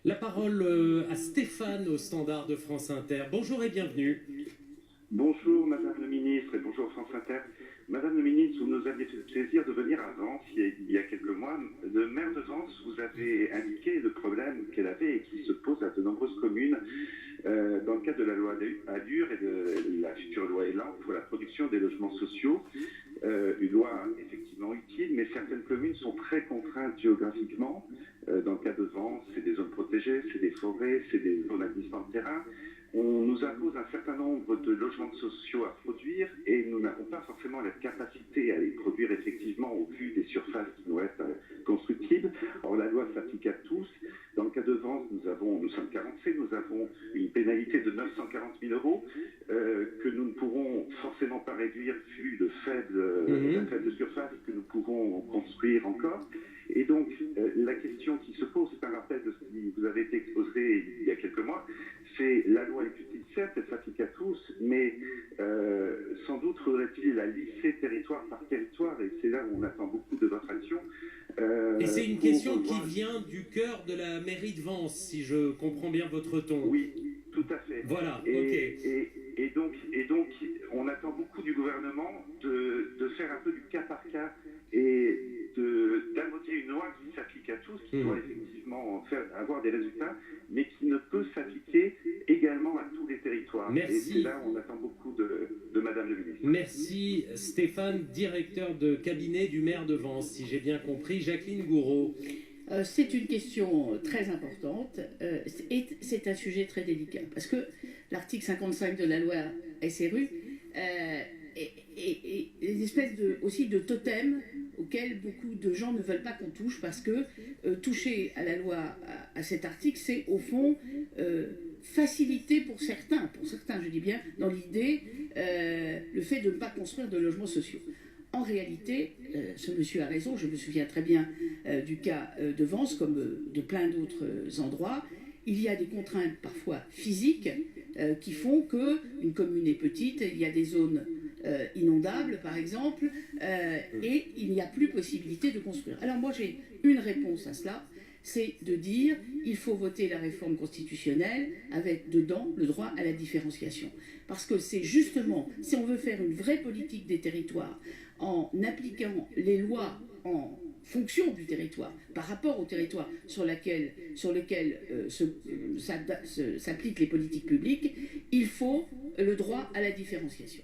La parole à Stéphane au standard de France Inter. Bonjour et bienvenue. Bonjour Madame le Ministre et bonjour France Inter. Madame le Ministre, vous nous aviez fait le plaisir de venir à Vence il y a quelques mois. Le maire de Vence vous avait indiqué le problème qu'elle avait et qui se pose à de nombreuses communes dans le cadre de la loi Allure et de la future loi Elan pour la production des logements sociaux. Une loi effectivement utile, mais certaines communes sont très contraintes géographiquement. Dans le cas de Vence, c'est des zones protégées, c'est des forêts, c'est des zones à distance de terrain. On nous impose un certain nombre de logements sociaux à produire et nous n'avons pas forcément la capacité à les produire effectivement au vu des surfaces qui nous restent constructibles. Or, la loi s'applique à tous. Dans le cas de Vence, nous sommes carencés, nous avons une pénalité de 940 000 euros que nous ne pourrons forcément pas réduire vu la faible surface que nous pouvons construire encore. Et donc, la question qui se pose, c'est un rappel de ce qui vous avait été exposé il y a quelques mois, c'est la loi est utile, certes, elle s'applique à tous, mais sans doute faudrait-il la lisser territoire par territoire, et c'est là où on attend beaucoup de votre action. Et c'est une question qui vient du cœur de la mairie de Vence, si je comprends bien votre ton. Oui, tout à fait. Voilà, ok. Et donc, on attend beaucoup du gouvernement de faire un peu du cas par cas et d'adopter une loi qui s'applique à tous, qui doit effectivement avoir des résultats, mais qui ne peut s'appliquer également à tous les territoires. Merci. Et c'est là où on attend beaucoup de Madame le Ministre. Merci Stéphane, directeur de cabinet du maire de Vence, si j'ai bien compris. Jacqueline Gouraud. C'est une question très importante et c'est un sujet très délicat parce que l'article 55 de la loi SRU est une espèce aussi de totem auquel beaucoup de gens ne veulent pas qu'on touche parce que toucher à la loi, à cet article, c'est au fond faciliter pour certains je dis bien, dans l'idée, le fait de ne pas construire de logements sociaux. En réalité, ce monsieur a raison, je me souviens très bien du cas de Vence, comme de plein d'autres endroits. Il y a des contraintes parfois physiques qui font qu'une commune est petite, il y a des zones inondables par exemple, et il n'y a plus possibilité de construire. Alors moi j'ai une réponse à cela, c'est de dire il faut voter la réforme constitutionnelle avec dedans le droit à la différenciation. Parce que c'est justement, si on veut faire une vraie politique des territoires, en appliquant les lois en fonction du territoire, par rapport au territoire sur lequel s'appliquent les politiques publiques, il faut le droit à la différenciation.